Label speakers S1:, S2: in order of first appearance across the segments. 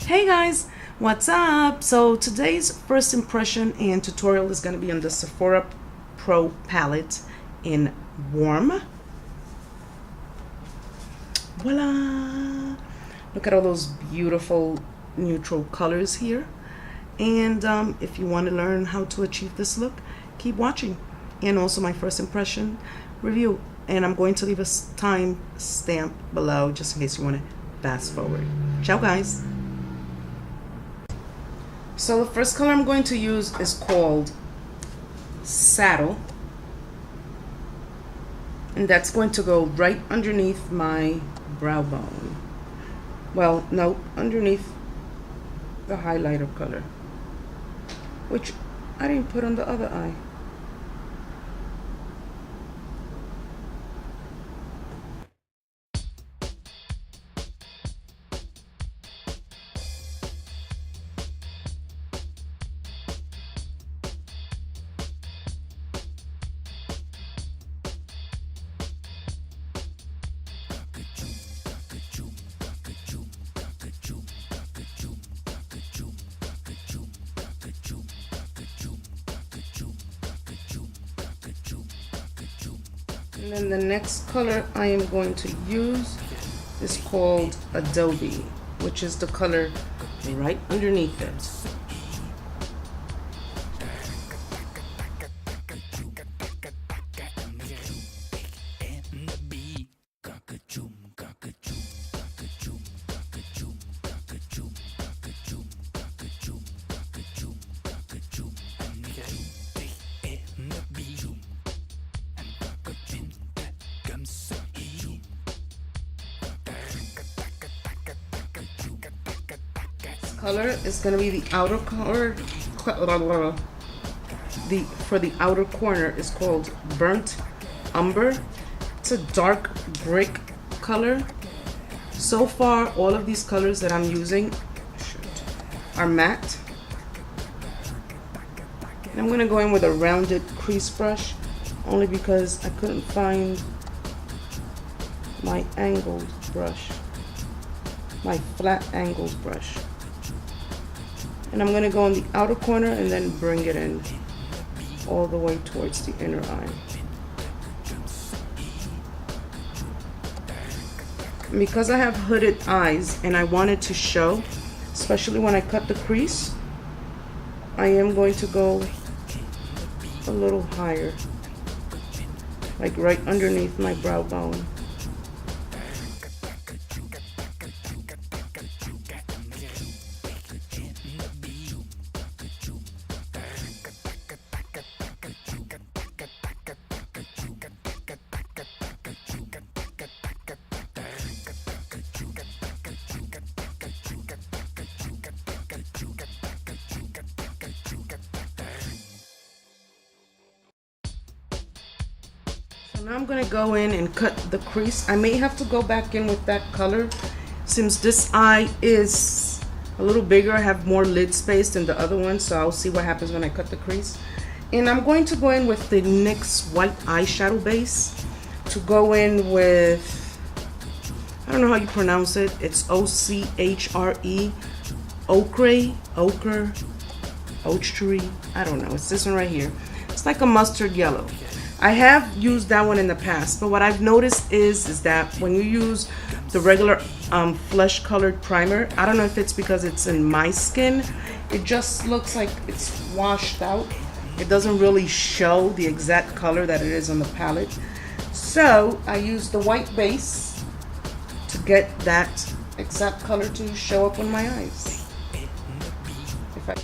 S1: Hey guys, what's up? So today's first impression and tutorial is going to be on the Sephora Pro palette in Warm. Voila! Look at all those beautiful neutral colors here. And if you want to learn how to achieve this look, keep watching. And also my first impression review. And I'm going to leave a time stamp below just in case you want to fast forward. Ciao guys! So the first color I'm going to use is called Saddle. And that's going to go right underneath my brow bone. Well, no, underneath the highlighter color, which I didn't put on the other eye. And then the next color I am going to use is called Adobe, which is the color right underneath it. Color is going to be the outer color. For the outer corner is called Burnt Umber. It's a dark brick color. So far, all of these colors that I'm using are matte. And I'm going to go in with a rounded crease brush, only because I couldn't find my angled brush, my flat angled brush. And I'm going to go on the outer corner and then bring it in all the way towards the inner eye. And because I have hooded eyes and I want it to show, especially when I cut the crease, I am going to go a little higher, like right underneath my brow bone. Now I'm going to go in and cut the crease. I may have to go back in with that color since this eye is a little bigger. I have more lid space than the other one, so I'll see what happens when I cut the crease. And I'm going to go in with the NYX white eyeshadow base to go in with, I don't know how you pronounce it. It's O-C-H-R-E, ochre, I don't know. It's this one right here. It's like a mustard yellow. I have used that one in the past, but what I've noticed is that when you use the regular flesh colored primer, I don't know if it's because it's in my skin, it just looks like it's washed out. It doesn't really show the exact color that it is on the palette. So I use the white base to get that exact color to show up on my eyes. If I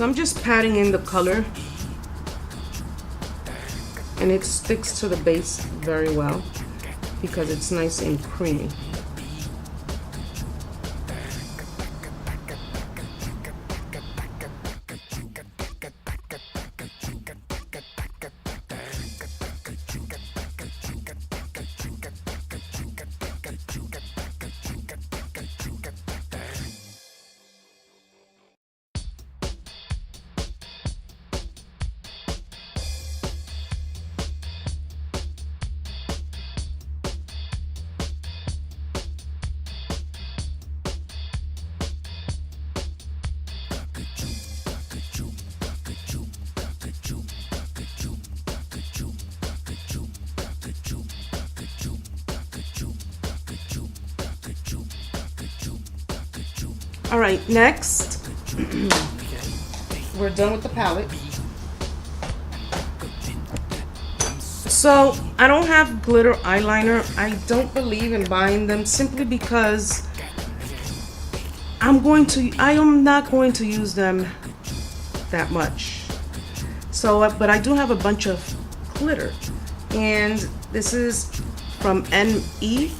S1: So I'm just patting in the color, and it sticks to the base very well because it's nice and creamy. All right, next, we're done with the palette. So I don't have glitter eyeliner. I don't believe in buying them simply because I am not going to use them that much. So, but I do have a bunch of glitter, and this is from NE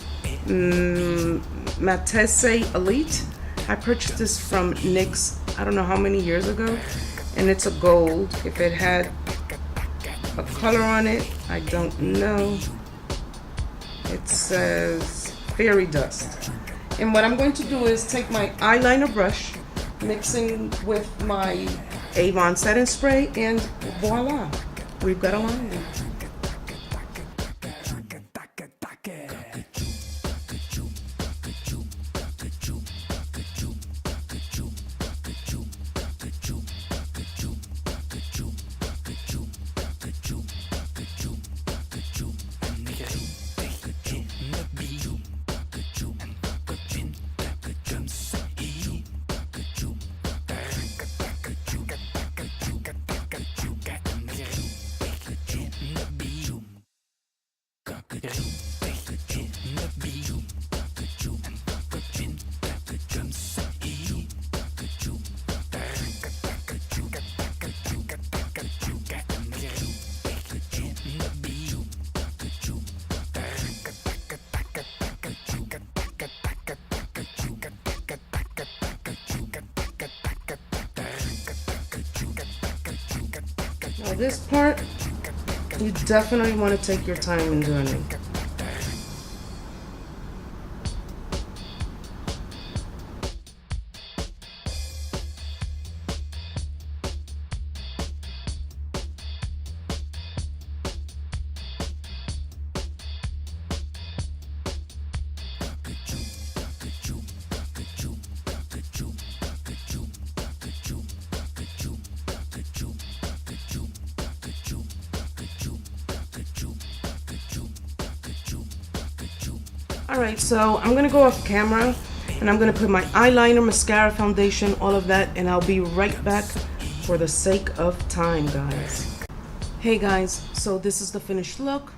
S1: Matisse Elite. I purchased this from NYX, I don't know how many years ago, and it's a gold. If it had a color on it, I don't know. It says Fairy Dust. And what I'm going to do is take my eyeliner brush, mixing with my Avon setting spray, and voila, we've got a line. Now this part, you definitely want to take your time in doing it. Alright, so I'm going to go off camera and I'm going to put my eyeliner, mascara, foundation, all of that, and I'll be right back for the sake of time, guys. Hey guys, so this is the finished look.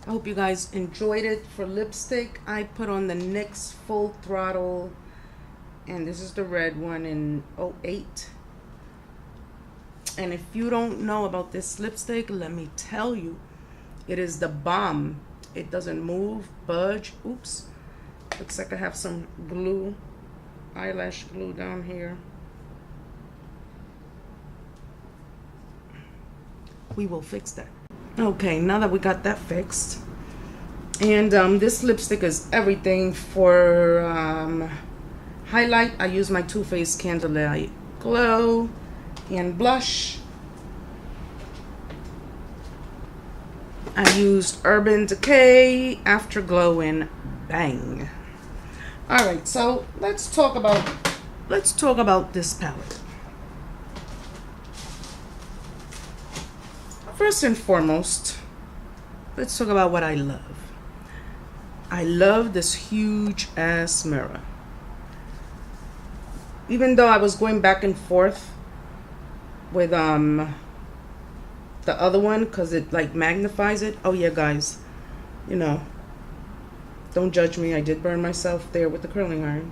S1: I hope you guys enjoyed it. For lipstick, I put on the NYX Full Throttle, and this is the red one in 08. And if you don't know about this lipstick, let me tell you. It is the bomb. It doesn't move, budge. Oops. Looks like I have some glue, eyelash glue down here. We will fix that. Okay, now that we got that fixed. And this lipstick is everything. For highlight, I use my Too Faced Candlelight Glow, and blush, I used Urban Decay Afterglow in Bang. All right, so let's talk about this palette. First and foremost, let's talk about what I love. I love this huge ass mirror. Even though I was going back and forth with the other one because it like magnifies it. Oh yeah, guys, you know, don't judge me. I did burn myself there with the curling iron.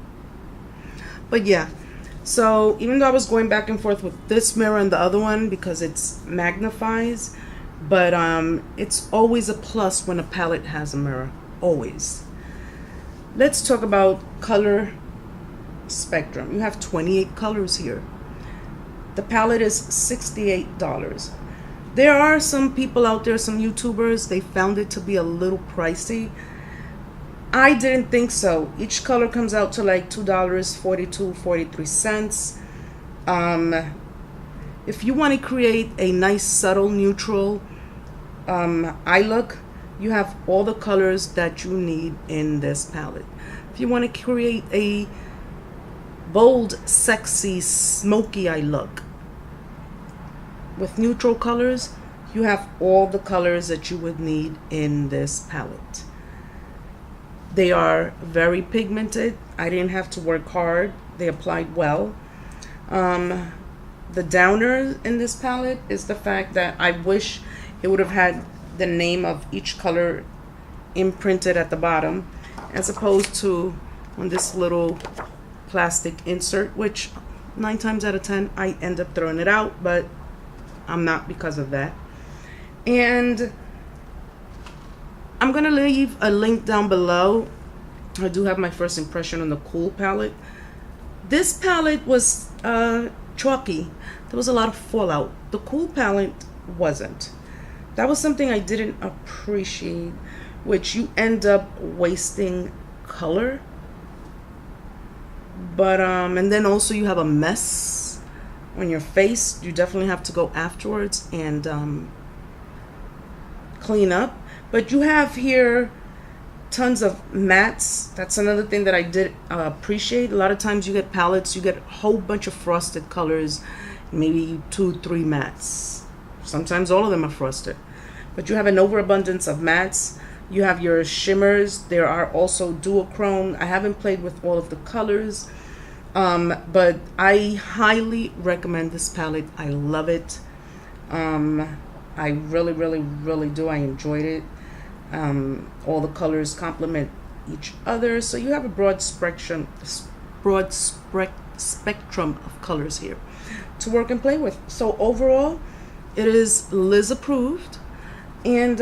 S1: But yeah, so even though I was going back and forth with this mirror and the other one because it's magnifies, but it's always a plus when a palette has a mirror, always. Let's talk about color spectrum. You have 28 colors here. The palette is $68. There are some people out there, some YouTubers, they found it to be a little pricey. I didn't think so. Each color comes out to like $2.42, 43 cents. If you want to create a nice subtle neutral eye look, you have all the colors that you need in this palette. If you want to create a bold, sexy, smoky eye look with neutral colors, you have all the colors that you would need in this palette. They are very pigmented. I didn't have to work hard. They applied well. The downer in this palette is the fact that I wish it would have had the name of each color imprinted at the bottom, as opposed to on this little plastic insert, which 9 times out of 10 I end up throwing it out, but I'm not because of that. And I'm gonna leave a link down below. I do have my first impression on the Cool palette. This palette was chalky. There was a lot of fallout. The Cool palette wasn't. That was something I didn't appreciate, which you end up wasting color. But and then also you have a mess on your face. You definitely have to go afterwards and clean up. But you have here tons of mattes. That's another thing that I did appreciate. A lot of times you get palettes, you get a whole bunch of frosted colors, maybe 2-3 mattes. Sometimes all of them are frosted. But you have an overabundance of mattes. You have your shimmers. There are also duochrome. I haven't played with all of the colors, but I highly recommend this palette. I love it. I really, really, really do. I enjoyed it. All the colors complement each other, so you have a broad spectrum of colors here to work and play with. So overall, it is Liz approved, and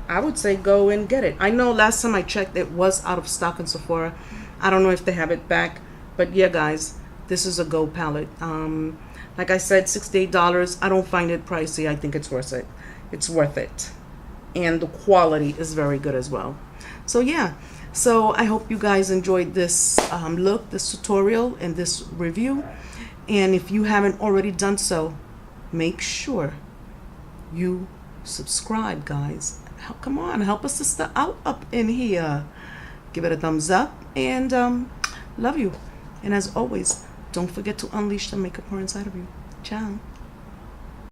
S1: I would say go and get it. I know last time I checked it was out of stock in Sephora. I don't know if they have it back, but yeah guys, this is a go palette. Like I said, $68. I don't find it pricey. I think it's worth it. It's worth it. And the quality is very good as well. So yeah, so I hope you guys enjoyed this look, this tutorial, and this review. And if you haven't already done so, make sure you subscribe, guys. Come on, help us to stay out up in here. Give it a thumbs up, and love you. And as always, don't forget to unleash the makeup inside of you. Ciao.